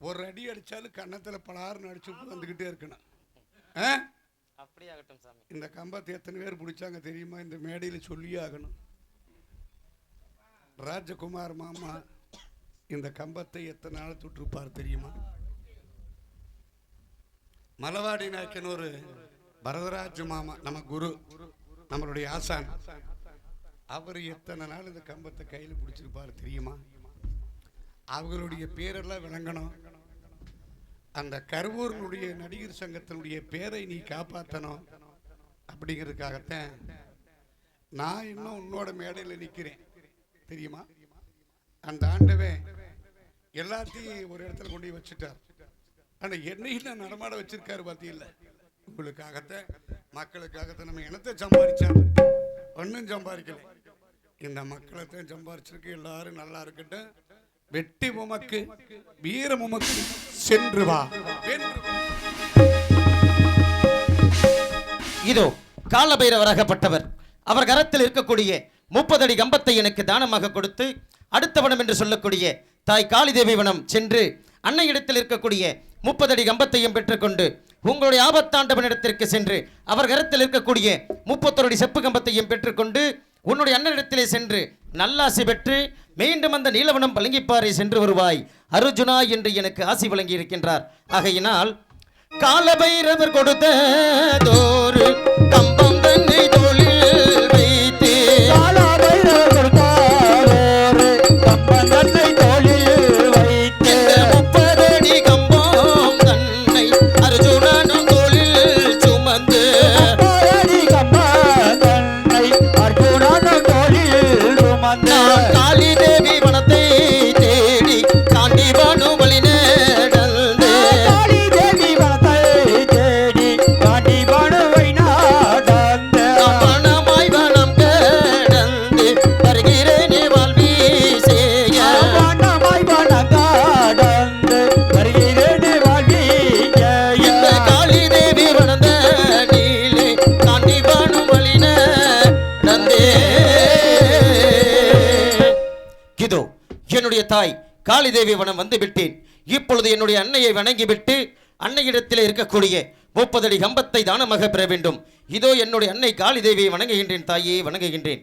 ஒரு அடி அடிச்சாலும் கன்னத்தில் பலாருன்னு அடிச்சு வந்துக்கிட்டே இருக்கணும். அப்படியே ஆகட்டும் சாமி. இந்த கம்பத்தை எத்தனை பேர் பிடிச்சாங்க தெரியுமா? இந்த மேடையில் சொல்லியே ஆகணும். ராஜகுமார் மாமா இந்த கம்பத்தை எத்தனை நாள் தொட்டிருப்பார் தெரியுமா? மலவாடி நாயக்கன் ஒரு பரதராஜ மாமா, நம்ம குரு, நம்மளுடைய ஆசான், அவர் எத்தனை நாள் இந்த கம்பத்தை கையில் பிடிச்சிருப்பார் தெரியுமா? அவர்களுடைய பேரெல்லாம் விளங்கணும். அந்த கருவூரினுடைய நடிகர் சங்கத்தினுடைய பேரை நீ காப்பாற்றணும் அப்படிங்கிறதுக்காகத்தான் நான் இன்னும் உன்னோட மேடையில் நிற்கிறேன் தெரியுமா? அந்த ஆண்டவே எல்லாத்தையும் ஒரு இடத்துல கொண்டு வச்சுட்டார். ஆனால் என்னையும் நடமாட வச்சிருக்காரு பார்த்தீங்களா? உங்களுக்காகத்தான், மக்களுக்காகத்தான். நம்ம இனத்தை சம்பாதிச்சாங்க, ஒன்றும் சம்பாதிக்கல. இந்த மக்களைத்தான் சம்பாதிச்சிருக்கு. எல்லாரும் நல்லா இருக்கட்டும். வெட்டி உமக்கு வீரம் உமக்கு சென்று வா. இதோ காலபைரவராகப்பட்டவர் அவர் கரத்தில் இருக்கக்கூடிய 30 அடி கம்பத்தை எனக்கு தானமாக கொடுத்து அடுத்த வனம் என்று சொல்லக்கூடிய தாய் காளிதேவி வனம் சென்று அன்னையிடத்தில் இருக்கக்கூடிய 30 அடி கம்பத்தையும் பெற்றுக்கொண்டு உங்களுடைய ஆபத்தாண்டவனிடத்திற்கு சென்று அவர் கரத்தில் இருக்கக்கூடிய 31 அடி செப்பு கம்பத்தையும் பெற்றுக்கொண்டு உன்னுடைய அண்ணனிடத்திலே சென்று நல்லாசி பெற்று மீண்டும் அந்த நீலவனம் பழங்கிப்பாறை சென்று வருவாய் அர்ஜுனா என்று எனக்கு ஆசி வழங்கி இருக்கின்றார். ஆகையினால் காலபைரவர் கொடுத்ததோரு கம்பம் தன்னை தோளில் வைத்து, காலபைரவர் கொடுத்ததோரு கம்பம் தன்னை தோளில் வைத்து, 30 அடி கம்பம் தன்னை அர்ஜுனனும் தோளில் சுமந்து, 30 அடி கம்பம் தன்னை அர்ஜுனனும் தோளில் சுமந்து, காளிதேவி வனத்தை தேடி தாண்டி வனம் வழி நடந்து, காளிதேவி வனத்தை தேடி தாண்டி வனவை நடந்து, வனமாய் வனம் கடந்து வருகிறேனே வாழ்வி செய்ய, வனமாய் வனம் கடந்து வருகிறேனே வாழ்வி செய்ய, இந்த காளிதேவி வனந்த நீலே தாண்டி வனம் வழி நடந்தே. இதோ என்னுடைய தாய் காளிதேவி வனம் வந்து விட்டேன். இப்பொழுது என்னுடைய அன்னையை வணங்கிவிட்டு அன்னையிடத்தில் இருக்கக்கூடிய 30 அடி கம்பத்தை தானமாக பெற வேண்டும். இதோ என்னுடைய அன்னை காளிதேவியை வணங்குகின்றேன். தாயே வணங்குகின்றேன்.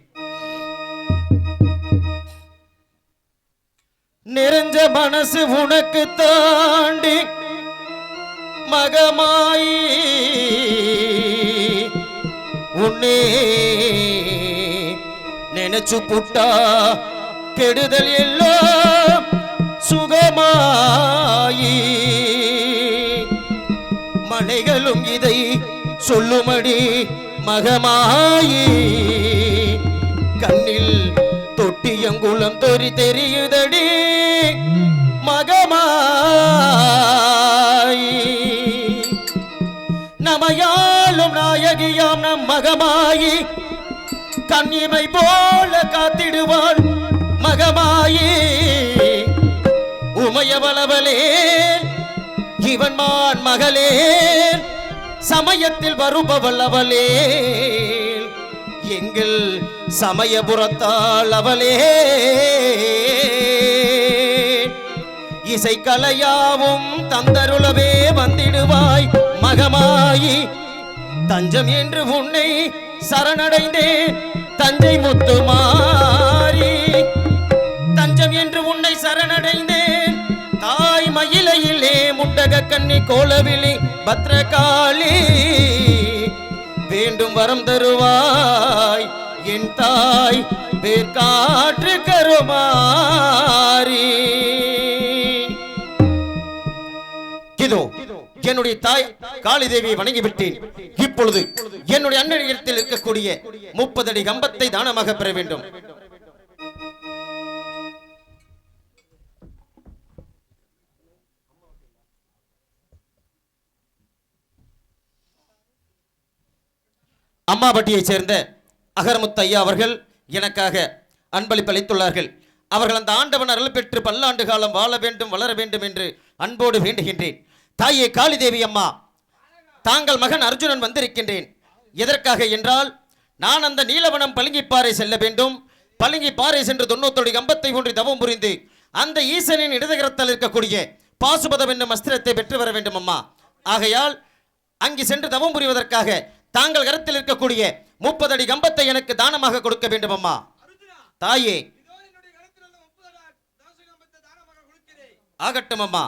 நிறைஞ்ச மனசு உனக்கு தாண்டி மகமாயி உன்னே நினைச்சு புட்டா கெடுதல் எல்லாம் சுகமாயி, மனைகளும் இதை சொல்லுமடி மகமாயி, கண்ணில் தொட்டியங்குளம் தொறி தெரியுதடி மகமாயி, நமையாலும் நாயகியாம் நம் மகமாயி, கண்ணிமை போல காத்திடுவாள் மகமாயி, உமையவளவலே இவன் மான் மகளே, சமயத்தில் வருபவள் அவளே, எங்கள் சமயபுரத்தாள் அவளே, இசைக்கலையாவும் தந்தருளவே வந்திடுவாய் மகமாயி, தஞ்சம் என்று உன்னை சரணடைந்தேன் தஞ்சை முத்துமாரி, தஞ்சம் என்று உன்னை சரணடைந்தேன் தாய் மயிலையிலே முண்டக கண்ணி கோலவிழி பத்ரகாளி, வேண்டும் வரம் தருவாய் என் தாய் பேர்காற்று கருமாரி. இதோ என்னுடைய தாய் காளிதேவியை வணங்கிவிட்டேன். இப்பொழுது என்னுடைய அண்ணனிடத்தில் இருக்கக்கூடிய 30 அடி கம்பத்தை தானமாக பெற வேண்டும். அம்மாபட்டியை சேர்ந்த அகரமுத்து ஐயா அவர்கள் எனக்காக அன்பளிப்பு அளித்துள்ளார்கள். அவர்கள் அந்த ஆண்டவன் அருள் பெற்று பல்லாண்டு காலம் வாழ வேண்டும் வளர வேண்டும் என்று அன்போடு வேண்டுகின்றேன். தாயே காளிதேவி அம்மா, தாங்கள் மகன் அர்ஜுனன் வந்திருக்கின்றேன். எதற்காக என்றால், நான் அந்த நீலவனம் பழங்கிப்பாறை செல்ல வேண்டும். பழங்கிப்பாறை சென்று 91 கம்பத்தை ஒன்றி தவம் புரிந்து அந்த ஈசனின் இடதுகரத்தில் இருக்கக்கூடிய பாசுபதம் என்னும் அஸ்திரத்தை பெற்று வர வேண்டும் அம்மா. ஆகையால் அங்கு சென்று தவம் புரிவதற்காக தாங்கள் கரத்தில் இருக்கக்கூடிய 30 அடி கம்பத்தை எனக்கு தானமாக கொடுக்க வேண்டும் அம்மா. தாயே. ஆகட்டும் அம்மா.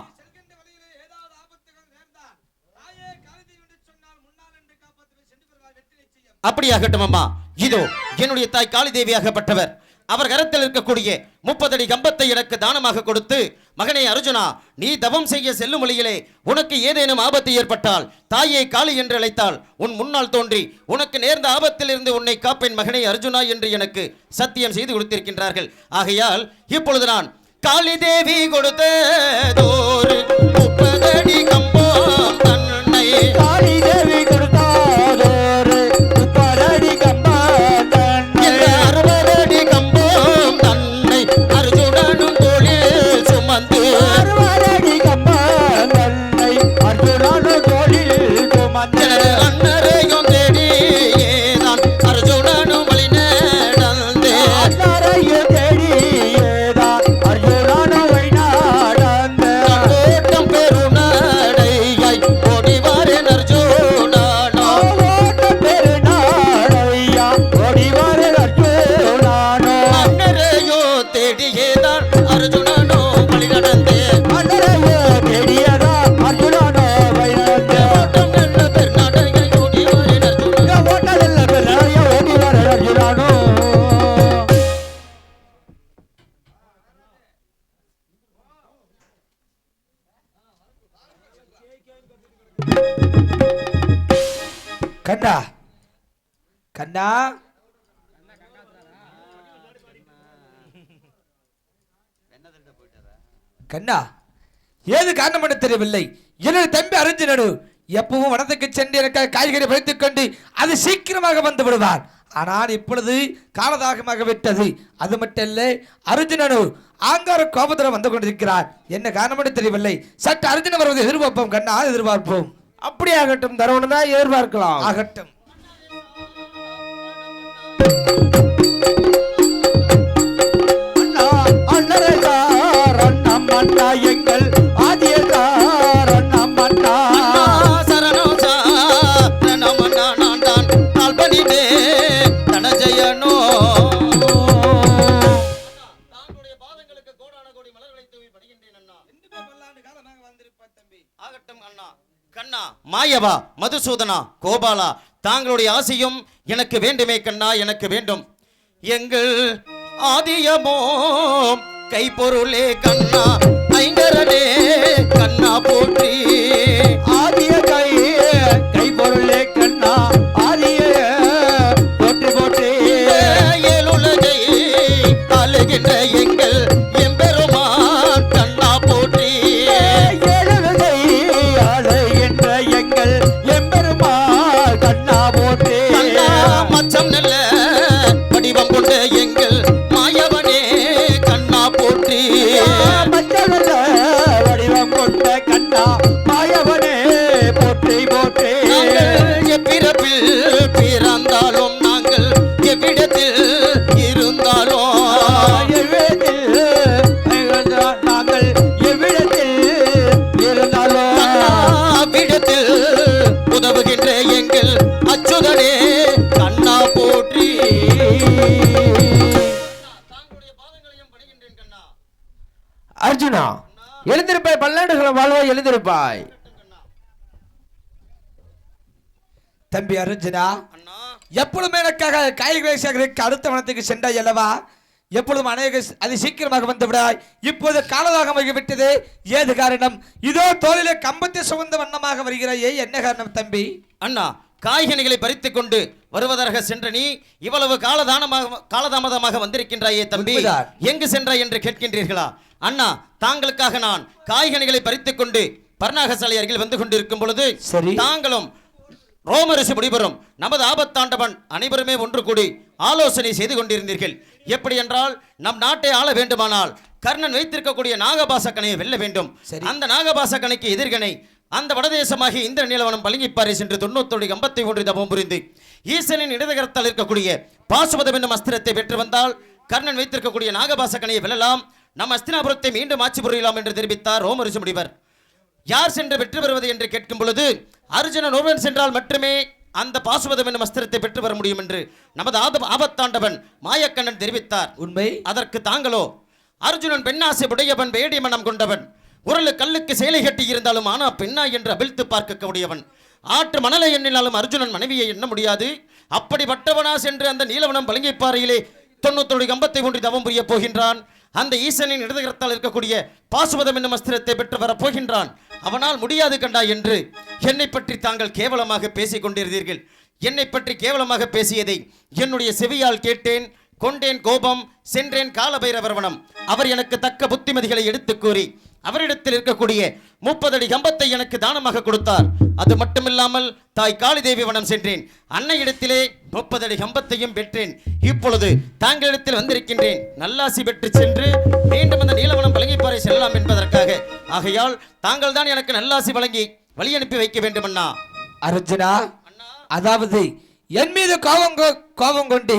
அப்படியாகட்டும் அம்மா. இதோ என்னுடைய தாய் காளி தேவியாகப்பட்டவர் அவர் கரத்தில் இருக்கக்கூடிய 30 அடி கம்பத்தை எனக்கு தானமாக கொடுத்து, மகனே அர்ஜுனா, நீ தவம் செய்ய செல்லும் வழியிலே உனக்கு ஏதேனும் ஆபத்து ஏற்பட்டால் தாயை காளி என்று அழைத்தால் உன் முன்னால் தோன்றி உனக்கு நேர்ந்த ஆபத்தில் இருந்து உன்னை காப்பேன் மகனே அர்ஜுனா என்று எனக்கு சத்தியம் செய்து கொடுத்திருக்கின்றார்கள். ஆகையால் இப்பொழுது நான் காளி தேவி கொடுத்ததோரு 30 அடி கம்பம் தன்னை காளி தேவி கொடுத்தாதோரு 30 அடி கம்பம் தன்னை 60 அடி கம்பம் தன்னை அர்ஜுனனும் தோளில் சுமந்து 60 அடி கம்பம் தன்னை அர்ஜுனனும் தோளில் சுமந்து அன்னரையும் தேடி ஏதான் அர்ஜுனனும் வழி நடந்து அன்னரையும் தேடி ஏதான் அர்ஜுனனும் வழி நடந்து ஓட்டம் பெருநடையாய் ஓடிவாரேன் அர்ஜுனனோ ஓட்டம் பெருநாளையா ஓடிவாரு அர்ஜுனனோ அன்னரையோ தேடி ஏதான் அர்ஜுனனோ வழி நடந்து அன்னரையும் தேடியதா அர்ஜுனனோ வழி நடந்து ஓட்டம் நல்ல பெருநடையாய் ஓடிவாரேன் அர்ஜுனனோ ஓட்டதல்ல பெருநாளையா ஓடிவாரு அர்ஜுனனோ கண்ணா கண்ணா கண்ணா ஏது காரணம் என்று தெரியவில்லை. எனது தம்பி அர்ஜுனனு எப்பவும் வனத்துக்கு சென்று எனக்காக காய்கறி பறித்துக் கொண்டு அது சீக்கிரமாக வந்து விடுவார். ஆனால் இப்பொழுது காலதாகமாக விட்டது. அது மட்டுமல்ல, அர்ஜுனனு ஆங்கார கோபத்துடன் வந்து கொண்டிருக்கிறார். என்ன காரணம் என்று தெரியவில்லை. சற்று அர்ஜுனன் வருவதை எதிர்பார்ப்போம் கண்ணா, எதிர்பார்ப்போம். அப்படி ஆகட்டும், தரவணும் தான் எதிர்பார்க்கலாம். ஆகட்டும். அண்ணா அண்ணரையார் அண்ணம் அண்ணா எங்கள் ஆதியக்கார் அண்ணம் அண்ணா சரணோ சரணம் நான் தான் தாழ்பணிதே தனஜயனோ தாங்களுடைய பாதங்களுக்கு கோடான கோடி மலர்களை தூவி பணிகின்றேன் அண்ணா. பல்லாண்டு காலமாக வந்திருப்பார் தம்பி. ஆகட்டும் அண்ணா. கண்ணா, மாயவா, மதுசூதனா, கோபாலா, தாங்களுடைய ஆசையும் எனக்கு வேண்டுமே கண்ணா, எனக்கு வேண்டும். எங்கள் ஆதியமோ கைப்பொருளே கண்ணா, ஐங்கரனே கண்ணா போற்றி. ஆதிய கை பொருளே கண்ணா ஆதிய போற்றி போற்றி ஏழுலகை ஆளுகின்ற எங்கள் எம்பெருமான் கண்ணா போற்றி. ஏழுலகை ஆளுகின்ற எங்கள் எம்பெருமாள் கண்ணா போற்றி கண்ணா மச்சம் நல்ல வடிவம் கொண்ட எங்கள் மாயவனே கண்ணா போற்றி. மச்சமல்ல வடிவம் கொண்ட கண்ணா மாயவனே போற்றி போற்றி நாங்கள் எப்பிறப்பில் பிறந்தாலும் நாங்கள் எவ்விடத்தில் இருந்தாலும் எவ்விடத்தில் நாங்கள் எவ்விடத்தில் இருந்தாலும் அவ்விடத்தில் உதவுகின்ற எங்கள் அச்சுதனே கண்ணா போற்றி. தாங்களுடைய பாதங்களையும் பணிகின்றேன் கண்ணா. அர்ஜுனா, எழுந்திருப்பாய், பல்லாண்டுகளை வாழ்வாய், எழுந்திருப்பாய். தம்பி அர்ஜுனா, அண்ணா, எப்பொழுதும் எனக்காக காய்கறி சேகரிக்க அடுத்த வனத்துக்கு சென்றாய் அல்லவா? எப்பொழுதும் அது சீக்கிரமாக வந்து விடாய். இப்போது காலதாகமாக விட்டது. ஏது காரணம்? இதோ தோளிலே கம்பத்தை சுமந்த வண்ணமாக வருகிறாயே, என்ன காரணம் தம்பி? அண்ணா, காய்கனிகளை பறித்துக் கொண்டு வருவதாக சென்ற நீ இவ்வளவு காலதாமதமாக வந்திருக்கின்றாயே தம்பி, உண்மைதான். எங்கு சென்றாய் என்று கேட்கின்றீர்களா? அண்ணா, தாங்களுக்காக நான் காய்கனிகளை பறித்துக் கொண்டு பர்ணாகசாலை அருகில் வந்து கொண்டிருக்கும் பொழுது சரி. தாங்களும் ரோமரிஷி முடிவரும் நமது ஆபத்தாண்டவன் அனைவருமே ஒன்று கூடி ஆலோசனை செய்து கொண்டிருந்தீர்கள். எப்படி என்றால், நம் நாட்டை ஆள வேண்டுமானால் கர்ணன் வைத்திருக்கக்கூடிய நாகபாசக்கனையை வெல்ல வேண்டும். அந்த நாகபாசக்கனைக்கு எதிர்கனை அந்த வடதேசமாகி இந்த நிலவனம் பழங்கிப்பாறை சென்று 90 கம்பத்தை ஒன்று தபம் புரிந்து ஈசனின் இடதுகரத்தால் இருக்கக்கூடிய பாசுபதம் என்னும் அஸ்திரத்தை பெற்று வந்தால் கர்ணன் வைத்திருக்கக்கூடிய நாகபாசக்கனையை வெல்லலாம். நம் அஸ்தினாபுரத்தை மீண்டும் ஆட்சி புரியலாம் என்று தெரிவித்தார் ரோமரிஷி முடிவர். யார் சென்று வெற்றி பெறுவது என்று கேட்கும் பொழுது அர்ஜுனன் ஒருவன் சென்றால் மட்டுமே அந்த பாசுபதம் என்னும் அஸ்திரத்தை பெற்று வர முடியும் என்று நமது ஆபத்தாண்டவன் மாயக்கண்ணன் தெரிவித்தார். உண்மை. அதற்கு தாங்களோ அர்ஜுனன் பெண்ணாசை உடையவன், வேடி மனம் கொண்டவன், உரலு கல்லுக்கு சேலை கட்டி இருந்தாலும் ஆனா பெண்ணா என்று அவிழ்த்து பார்க்க உடையவன், ஆற்று மணலை எண்ணினாலும் அர்ஜுனன் மனைவியை எண்ண முடியாது. அப்படிப்பட்டவனா சென்று அந்த நீலவனம் பழங்கிப்பாறையிலே 99 கம்பத்தை ஒன்றி தவம் புரிய போகின்றான். அந்த ஈசனின் இடதுகரத்தால் இருக்கக்கூடிய பாசுபதம் என்னும் அஸ்திரத்தை பெற்று வரப் போகின்றான். அவனால் முடியாது கண்டா என்று என்னை பற்றி தாங்கள் கேவலமாக பேசிக் கொண்டிருந்தீர்கள். என்னை பற்றி கேவலமாக பேசியதை என்னுடைய செவியால் கேட்டேன், கொண்டேன் கோபம், சென்றேன் காலபைரவர்வனம். அவர் எனக்கு தக்க புத்திமதிகளை எடுத்துக் கூறி அவரிடத்தில் இருக்கக்கூடிய 30 அடி கம்பத்தை எனக்கு தானமாக கொடுத்தார். அது மட்டுமில்லாமல் தாய் காளிதேவி வனம் சென்றேன், அன்னையிடத்திலே 30 அடி கம்பத்தையும் பெற்றேன். இப்பொழுது தாங்களிடத்தில் வந்திருக்கின்றேன், நல்லாசி பெற்று சென்று மீண்டும் அந்த நீலவனம் பழங்கிப்பாறை செல்லலாம் என்பதற்காக. ஆகையால் தாங்கள் தான் எனக்கு நல்லாசி வழங்கி வழி அனுப்பி வைக்க வேண்டும் அண்ணா. அர்ஜுனா, அதாவது என் மீது கோபம் கொண்டு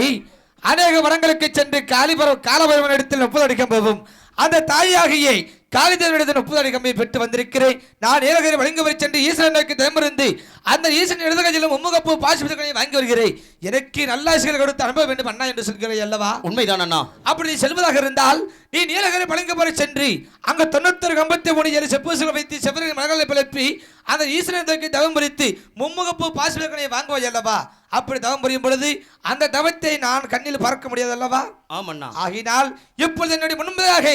அநேக வனங்களுக்கு சென்று காலபைரவன் இடத்தில் 30 அடி கம்பமும் அந்த தாயாகியே காளிதேவியிடத்தில் 30 அடி கம்பை பெற்று வந்திருக்கிறேன். நான் ஏலகிரி வழங்குவரை சென்று ஈஸ்வரனுக்கு தயமிருந்து அந்த ஈஸ்வரன் இடதுகையிலும் மும்முகப்பு பாசுபதங்களை வாங்கி வருகிறேன். எனக்கு நல்லாசிகள் கொடுத்து அனுப்ப வேண்டும் அண்ணா என்று சொல்கிறேன் அல்லவா? உண்மைதான் அண்ணா. அப்படி நீ செல்வதாக இருந்தால் நீ நீலகிரி வழங்குவரை சென்று அங்கு 91 கம்பத்தை 7 செப்பூசுகளை வைத்து செவ்வரின் மலர்களை பிளப்பி அந்த ஈஸ்வரனுக்கு தவம் புரித்து மும்முகப்பு பாசுபதங்களை வாங்குவாய் அல்லவா? அப்படி தவம் புரியும் பொழுது அந்த தவத்தை நான் கண்ணில் பார்க்க முடியாது அல்லவா? ஆமண்ணா. ஆகினால் இப்பொழுது என்னுடைய முன்பதாக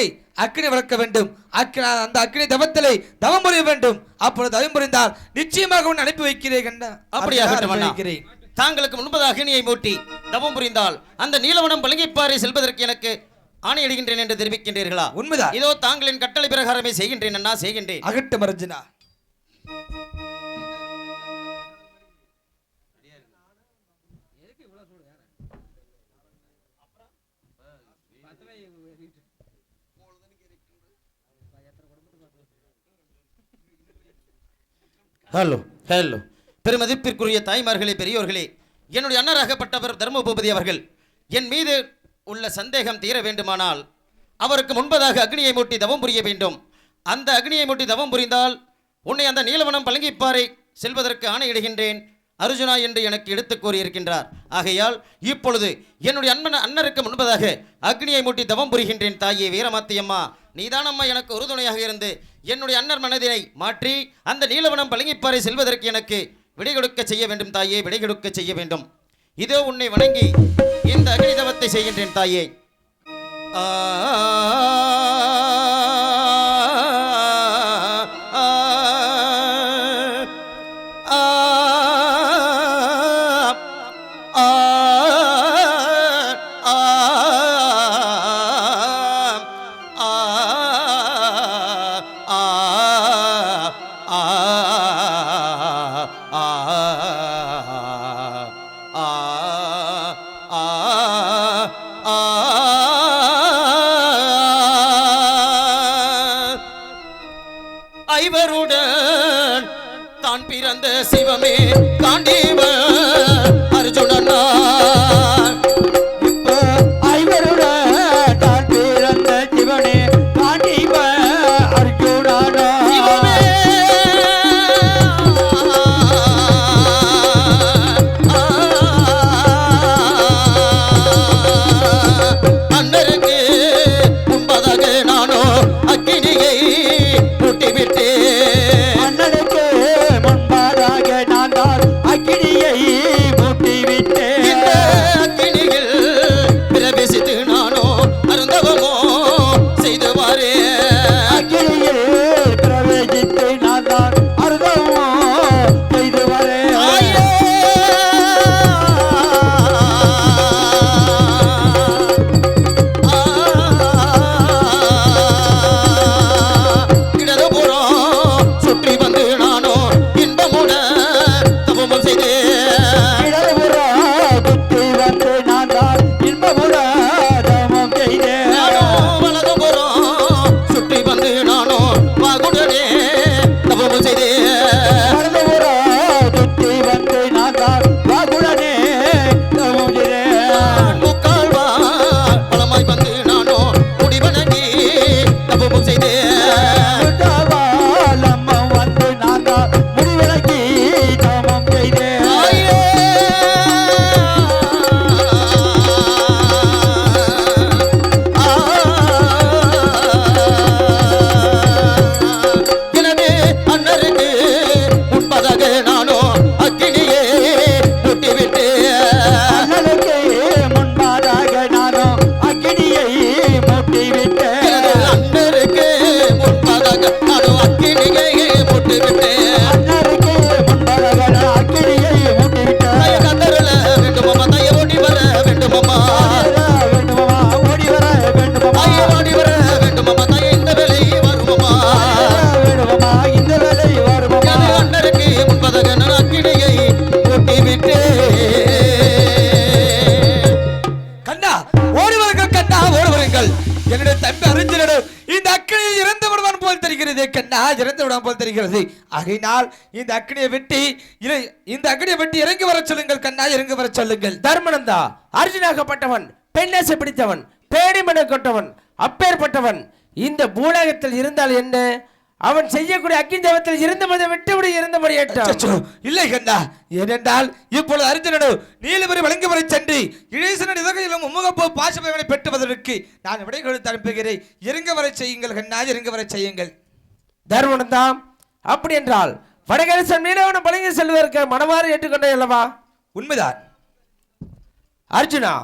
அக்கினி வளர்க்க வேண்டும். அந்த அக்கினி தவத்திலே தவம் புரிய வேண்டும். அப்பொழுது தவம் புரிந்தால் நிச்சயமாக உன்னை அனுப்பி வைக்கிறேன். அப்படியாக தாங்களுக்கு முன்பதாக அக்னியை மூட்டி தவம் புரிந்தால் அந்த நீலவனம் பழங்கிப்பாறை செல்வதற்கு எனக்கு ஆணையிடுகின்றேன் என்று தெரிவிக்கின்றீர்களா? உண்மைதான். இதோ தாங்களின் கட்டளை பிரகாரமே செய்கின்றேன் அண்ணா, செய்கின்றேன். அகட்டும் அர்ஜுனா. Hello hello. பெருமதிப்பிற்குரிய தாய்மார்களே, பெரியோர்களே, என்னுடைய அண்ணராகப்பட்டவர் தர்மபூபதி அவர்கள் என் மீது உள்ள சந்தேகம் தீர வேண்டுமானால் அவருக்கு முன்பதாக அக்னியை மூட்டி தவம் புரிய வேண்டும். அந்த அக்னியை மூட்டி தவம் புரிந்தால் உன்னை அந்த நீலவனம் பழங்கிப்பாறை செல்வதற்கு ஆணையிடுகின்றேன் அர்ஜுனா என்று எனக்கு எடுத்து கூறியிருக்கின்றார். ஆகையால் இப்பொழுது என்னுடைய அண்ணருக்கு முன்பதாக அக்னியை மூட்டி தவம் புரிகின்றேன். தாயே வீரமாத்தியம்மா, நீதானம்மா எனக்கு உறுதுணையாக இருந்து என்னுடைய அண்ணர் மனதினை மாற்றி அந்த நீலவனம் பழங்கிப்பாறை செல்வதற்கு எனக்கு விடை கொடுக்க செய்ய வேண்டும் தாயே, விடை கொடுக்க செய்ய வேண்டும். இதோ உன்னை வணங்கி இந்த அக்னி தவத்தை செய்கின்றேன் தாயே. ஐவருடன் தான் பிறந்த சிவமே காண்டீவ அர்ஜுனனா. ஐவருடன் தான் பிறந்த சிவனே காண்டீவ அர்ஜுனனா. அண்ணருக்கு முன்பதாக நானோ அக்கினியை மூட்டிவிட்டு அண்ணனுக்கு முன்பாக நான் தான் அக்கினியை மூட்டிவிட்டேன். இந்த அக்கினியில் பிரவேசித்து நானோ அருந்தவமோ செய்துவாரே. அக்கினியில் பிரவேசித்து நான் தான் அருந்தவமோ செய்து வரேன். சுற்றி வந்து நானோ இன்பமுட தவமும் செய்தேன். சுற்றி வந்து நான் தான் இன்பமுட தவம் செய்தேன். வலதுபுறம் சுற்றி வந்து நானோ வாகுடனே விடாமல் போல் தெரிகிறது. ஆகையினால் இந்த அக்னியை வெட்டி இறங்கி வர சொல்லுங்கள் கண்ணா, இறங்கி வர சொல்லுங்கள். தர்மனந்தா, அர்ஜுனாகப்பட்டவன் பெண்ணாசை பிடித்தவன், பேடிமனை கொட்டவன், அப்பேற்பட்டவன் இந்த பூலகத்தில் இருந்தால் என்ன? அவன் செய்யக்கூடிய அக்னி தேவத்தில் இருந்தபடி விட்டுவிடு, இருந்தபடி ஏற்றான். இல்லை கண்ணா, ஏனென்றால் இப்பொழுது அர்ஜுனனு நீலபுரி வழங்கி வரை சென்று இழேசனின் இதகையிலும் உம்முகப்போ பாசபயனை பெற்றுவதற்கு நான் விடை கொடுத்து அனுப்புகிறேன். இறங்க வரை செய்யுங்கள் கண்ணா, இறங்க வரை செய்யுங்கள். தர்மனந்தா, அப்படி என்றால் வடகரசன் மீனவனை பழங்கி செல்வதற்கு மனமாறு ஏற்றுக்கொண்டே அல்லவா? உண்மைதான் அர்ஜுனா,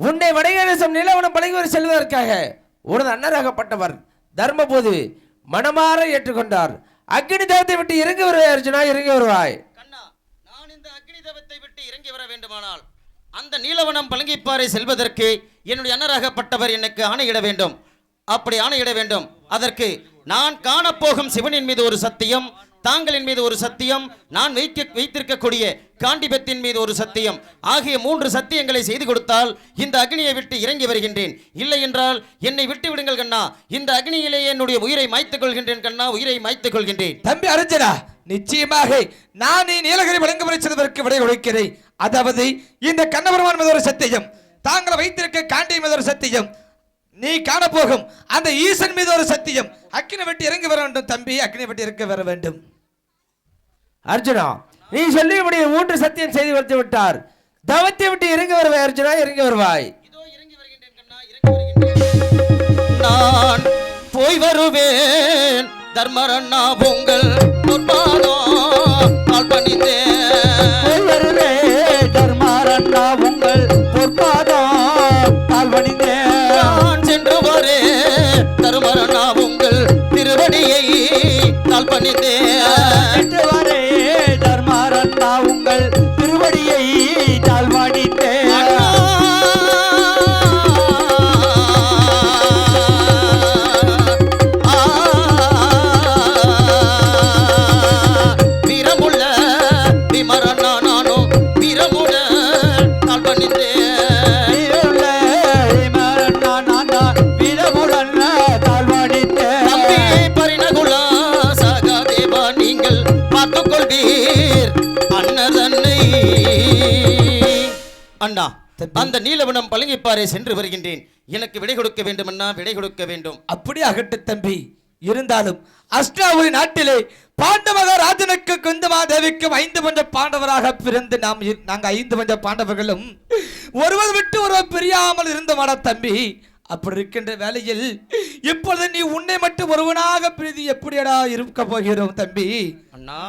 உன்னை வடகரசம் நிலவனம் பழங்கி செல்வதற்காக உனது அண்ணராகப்பட்டவர் தர்மபோது மனமாற ஏற்றுக்கொண்டார். அக்னி தேவத்தை விட்டு இறங்கி வருவாய் அர்ஜுனா, இறங்கி வருவாய். கண்ணா, நான் இந்த அக்னி தேவத்தை விட்டு இறங்கி வர வேண்டுமானால் அந்த நீலவனம் பழங்கிப்பாறை செல்வதற்கு என்னுடைய அண்ணராகப்பட்டவர் எனக்கு ஆணையிட வேண்டும். அப்படி ஆணையிட வேண்டும். அதற்கு நான் காணப்போகும் சிவனின் மீது ஒரு சத்தியம், தாங்களின் மீது ஒரு சத்தியம், நான் வைத்திருக்கக்கூடிய காண்டிபத்தின் மீது ஒரு சத்தியம் ஆகிய 3 சத்தியங்களை செய்து கொடுத்தால் இந்த அக்னியை விட்டு இறங்கி வருகின்றேன். இல்லை என்றால் என்னை விட்டு விடுங்கள் கண்ணா, இந்த அக்னியிலேயே என்னுடைய உயிரை மாய்த்துக் கொள்கின்றேன் கண்ணா, உயிரை மாய்த்துக் கொள்கின்றேன். தம்பி அர்ஜுனா, நிச்சயமாக நான் நீலகிரி வழங்கப்பட செல்வதற்கு விடை கொடுக்கிறேன். அதாவது இந்த கண்ணபெருமான் மீது ஒரு சத்தியம், தாங்கள் வைத்திருக்க காண்டி மீது ஒரு சத்தியம், நீ காணப்போகும் அந்த ஈசன் மீது ஒரு சத்தியம். அக்னி விட்டு இறங்கி வர வேண்டும் தம்பி, அக்னி விட்டு இறங்கி வர வேண்டும். அர்ஜுனா, நீ சொல்லியபடி 3 சத்தியம் செய்து கொடுத்து விட்டார். தவத்தை விட்டு இறங்கி வருவாய் அர்ஜுனா, இறங்கி வருவாய். இதோ இறங்கி வருகின்றேன் கண்ணா, இறங்கி வருகின்றேன். நான் போய் வருவேன் தர்மரண்ணா, உங்கள் பொற்பாதம் கால் பணிந்தேன். வருவேன் தர்மரண்ணா, உங்கள் பொற்பாதம் கால் பணிந்தேன். நான் சென்று வரே தர்மரண்ணா, உங்கள் திருவடியை கால் பணிந்தேன். வரே தர்மரண்ணா, உங்கள் திருவடியை கால் பணிந்தேன். வீரமுள்ள விமரண்ணா, நானும் வீரமுட கால் பணிந்தேன். வீரமுடன் கால் பணிந்தேன். தம்பி பரிணகுலா சகாதேவா, நீங்கள் பார்த்துக் கொள்வீர் அண்ணதன்னை. அண்ணா, அந்த நீலவனம் பழங்கிப்பாறை சென்று வருகின்றேன். எனக்கு விடை கொடுக்க வேண்டும் அண்ணா, விடை கொடுக்க வேண்டும். அப்படி அகட்டு தம்பி. இருந்தாலும் அஷ்டாபுரி நாட்டிலே பாண்டவராஜனுக்கு குந்தமாதேவிக்கும் 5 பஞ்ச பாண்டவராக பிறந்து நாங்கள் 5 பஞ்ச பாண்டவர்களும் ஒருவர் விட்டு ஒருவர் பிரியாமல் இருந்தோமாடா தம்பி. அப்படி இருக்கின்ற வேளையில் இப்பொழுது நீ உன்னை மட்டும் ஒருவனாக பிரிதி எப்படியடா இருக்க போகிறோம் தம்பி? அண்ணா,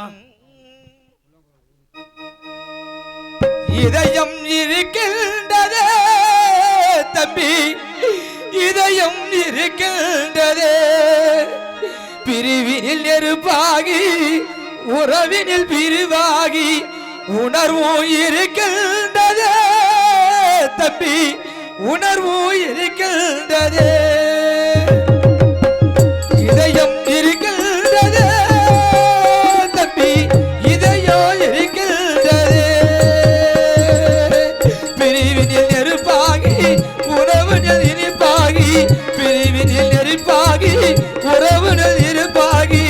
இதயம் இருக்கின்றதே தம்பி, இதயம் இருக்கின்றதே. பிரிவினில் நெருப்பாகி உறவினில் பிரிவாகி உணர்வும் இருக்கின்றதே தம்பி, உணர்வும் இருக்கின்றதே. இதயம் இருக்கின்றதே தம்பி, இதயம் இருக்கின்றதே. பிரிவினில் நெருப்பாகி உறவினில் இனிப்பாகி, பிரிவினில் நெருப்பாகி உறவினில் இருப்பாகி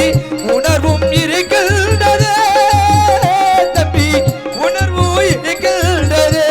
உணர்வும் இருக்கின்றதே தம்பி, உணர்வும் இருக்கின்றதே.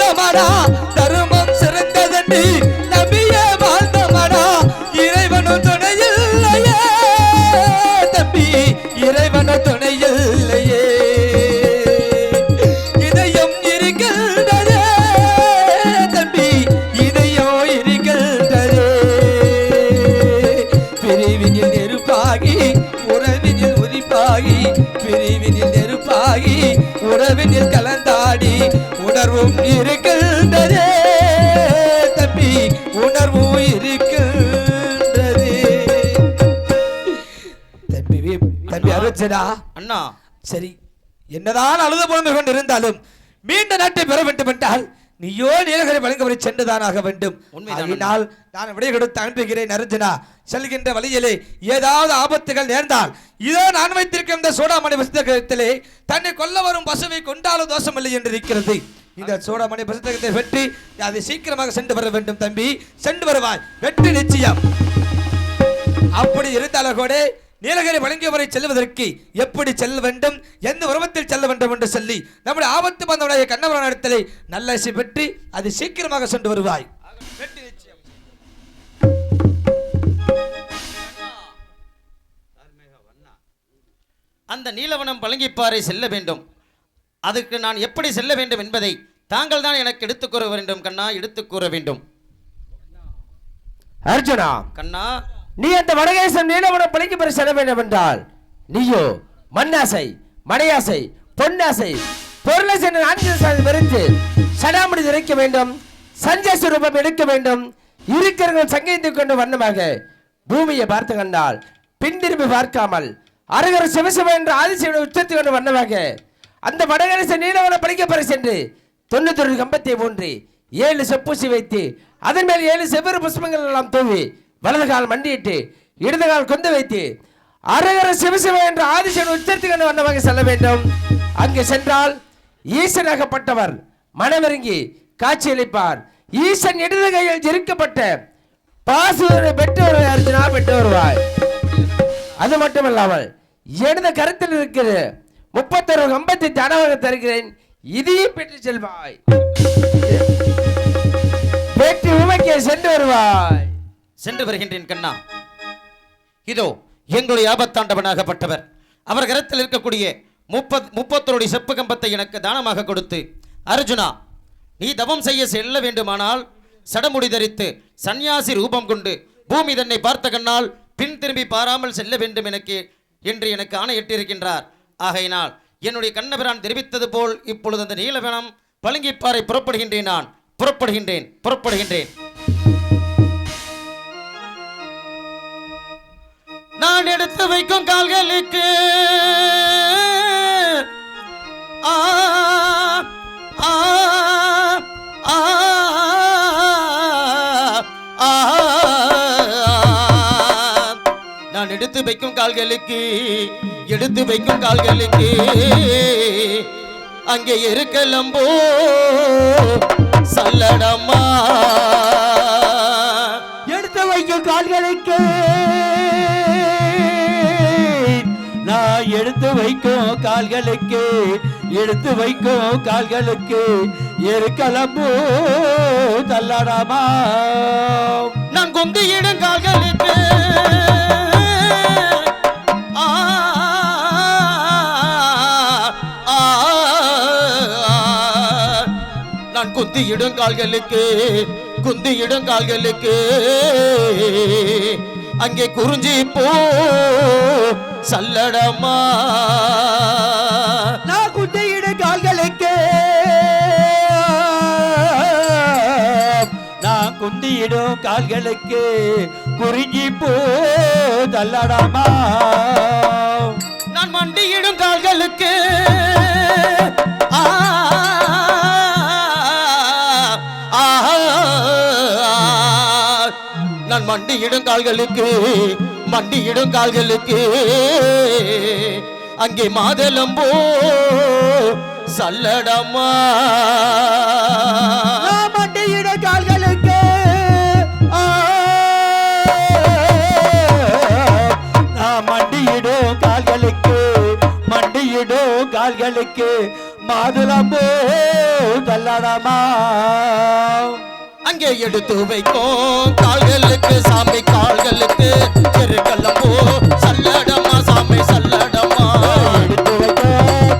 வாழ்ந்தமடா தருமம் சிறந்ததென்று நபியே வாழ்ந்தமடா இறைவனும் துணையில்லையே தம்பி இறைவனும் துணையில்லையே இதயம் இருக்கின்றதே தம்பி இதயம் இருக்கின்றதே பிரிவினில் நெருப்பாகி உறவினில் உரிப்பாகி பிரிவினில் நெருப்பாகி உறவினில் கலந்தாடி உணர்வும் இருக்கின்றதே தம்பி உணர்வும் இருக்கின்றதே தம்பி அருச்சனா அண்ணா சரி என்னதான் அழுத புலம்பு கொண்டு இருந்தாலும் மீண்ட நாட்டை பெற வேண்டும் என்றால் நீயோ நீலகிரி வழங்கவரை சென்றுதானாக வேண்டும். அதனால் நான் விடை கொடுத்து அனுப்புகிறேன் அர்ஜுனா. செல்கின்ற வழியிலே ஏதாவது ஆபத்துகள் நேர்ந்தால் இதோ நான் வைத்திருக்கும் இந்த சூடாமணி புஸ்தகத்திலே தன்னை கொல்ல வரும் பசுவை கொண்டாலும் தோஷமில்லை என்று இருக்கிறது. இந்த சூடாமணி புஸ்தகத்தை வெற்றி அதை சீக்கிரமாக சென்று வர வேண்டும் தம்பி. சென்று வருவாய், வெற்றி நிச்சயம். அப்படி இருந்தாலும் கூட நீலகிரி வழங்கியவரை செல்வதற்கு எப்படி செல்ல வேண்டும், எந்த உருவத்தில் செல்ல வேண்டும் என்று சொல்லி நம்முடைய ஆபத்து பந்தவுடைய கண்ணவரான இடத்திலே நல்ல இசை பெற்றி அது சீக்கிரமாக சென்று வருவாய். அந்த நீலவனம் பழங்கிப்பாறை செல்ல வேண்டும். அதுக்கு நான் எப்படி செல்ல வேண்டும் என்பதை தாங்கள் தான் எனக்கு எடுத்துக் கூற வேண்டும் கண்ணா, எடுத்துக் கூற வேண்டும். அர்ஜுனா கண்ணா, நீ அந்த வடகேசம் நீலவனம் பழங்கிப்பாறை செல்ல வேண்டும் என்றால் நீயோ மண்ணாசை, மடையாசை, பொன்னாசை, பொருளாசை வெறுத்து சடாமுடி இறைக்க வேண்டும், சஞ்சய் சுரூபம் எடுக்க வேண்டும். இருக்கிறவர்கள் சங்கீத்துக் கொண்டு வண்ணமாக பூமியை பார்த்து கண்டால் பின் திரும்பி பார்க்காமல் அரகர சிவசிவ என்ற ஆதிசிவனை உச்சத்தை கொண்டு வண்ணமாக அந்த வடகரச நீலவன பழிக்கப்பறை சென்று 91 கம்பத்தை ஊன்றி 7 செப்பூசி வைத்து அதன் மேல் 7 செவ்வறு புஷ்பங்கள் எல்லாம் தூவி வலது கால் மண்டியிட்டு இடது கால் கொண்டு வைத்து அரகர சிவசிவ என்ற ஆதிசிவனை உச்சத்தை கொண்டு வண்ணமாக செல்ல வேண்டும். அங்கே சென்றால் ஈசனாகப்பட்டவர் மனமிறங்கி காட்சியளிப்பார். ஈசன் இடது கையில் ஜெரிக்கப்பட்ட பாசுவரை பெற்று வருவாய் அர்ஜுனா, பெற்று வருவாய். அது மட்டுமல்லாமல் இடது கருத்தில் இருக்கிற 31 கம்பத்தை தானமாக தருகிறேன், இதையும் பெற்று செல்வாய். பெற்று உமைக்கு சென்று வருவாய். சென்று வருகின்றேன் கண்ணா. இதோ எங்களுடைய ஆபத்தாண்டவனாகப்பட்டவர் அவர் கரத்தில் இருக்கக்கூடிய 31 செப்பு கம்பத்தை எனக்கு தானமாக கொடுத்து, அர்ஜுனா நீ தவம் செய்ய செல்ல வேண்டுமானால் சடமுடி தரித்து சந்நியாசி ரூபம் கொண்டு பூமி தன்னை பார்த்த கண்ணால் பின் திரும்பி பாராமல் செல்ல வேண்டும் என்று எனக்கு ஆணையிட்டிருக்கின்றார். ஆகையினால் என்னுடைய கண்ணபிரான் தெரிவித்தது போல் இப்பொழுது அந்த நீலவனம் பழங்கிப்பாறை புறப்படுகின்றேன். நான் புறப்படுகின்றேன். நான் எடுத்து வைக்கும் கால்களுக்கு நான் எடுத்து வைக்கும் கால்களுக்கு அங்கே இருக்கலம்போ சல்லடம்மா. எடுத்து வைக்கும் கால்களுக்கு நான் எடுத்து வைக்கும் கால்களுக்கு எருக்கலம்பு தள்ளடாமா. நான் கொந்தியிடும் கால்களுக்கு நான் குந்தியிடும் கால்களுக்கு அங்கே குறிஞ்சி போ சல்லடமா. நான் குந்தியிடும் கால்களுக்கு குறிஞ்சி போ தள்ளடாமா. நான் மண்டியிடும் கால்களுக்கு நான் மண்டியிடும் கால்களுக்கு அங்கே மாதளம்போ சல்லடம்மா. மண்டியிடும் கால்களுக்கு மண்டியிடும் கால்களுக்கு மாதுளம்பூ தள்ளாடாமா அங்கே எடுத்து வைக்கும் கால்களுக்கு சாமி கால்களுக்கு எருக்கலம்பூ சல்லடமா சாமி சல்லடமா எடுத்து வைக்க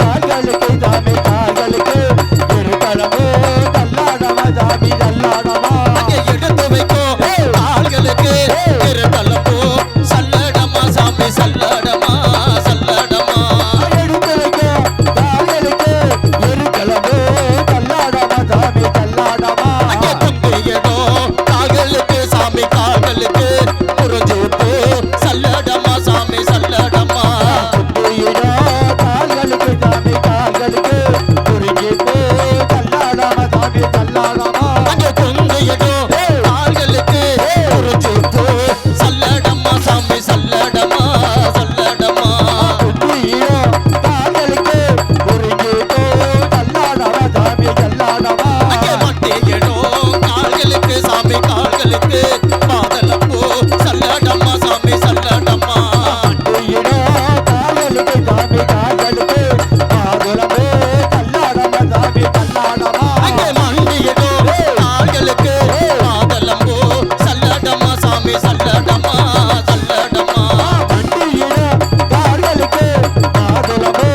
கால்களுக்கு சாமி கால்களுக்கு எருக்கலம்பூ தள்ளாடாமா சாமி தள்ளாடாமா அங்கே எடுத்து வைக்கும் கால்களுக்கு எருக்கலம்பூ சல்லடமா சாமி சல்லடமா சல்லடமா எடுத்து வைக்க கால்களுக்கு எருக்கலம்பூ தள்ளாடாமா சாமி தள்ளாடாமா அங்கே தும்பியடோ கால்களுக்கு சாமி கால்களுக்கு புரிஞ்சு போ சல்லடமா சாமி சல்லடமா தும்பியிடோ கால்களுக்கு சாமி கால்களுக்கு புரிஞ்சு போ தள்ளாடாமா சாமி தள்ளாடாமா அங்கே தும்பியடோ கால்களுக்கு புரிஞ்சு போ சல்லடமா சாமி சல்லடமா சல்லடமா தும்பியிடோ கால்களுக்கு புரிஞ்சு போ தள்ளாடாமா சாமி தள்ளாடாமா அங்கே மட்டியடோ கால்களுக்கு சாமி கால்களுக்கு பாதலப்போ சல்லடமா சாமி சல்லடமா தும்பியிடோ கால்களுக்கு சாமி கால்களுக்கு மாதுளம்பூ தள்ளாடாமா சாமி தள்ளாடாமா அங்கே மண்டியடோ கால்களுக்கு பாதலப்போ சல்லடமா சாமி சல்லடமா சல்லடமா வண்டியிட கால்களுக்கு மாதுளம்பூ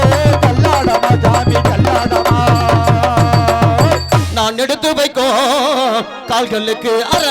தள்ளாடாமா சாமி தள்ளாடாமா நான் எடுத்து வைக்கோ கால்களுக்கு அற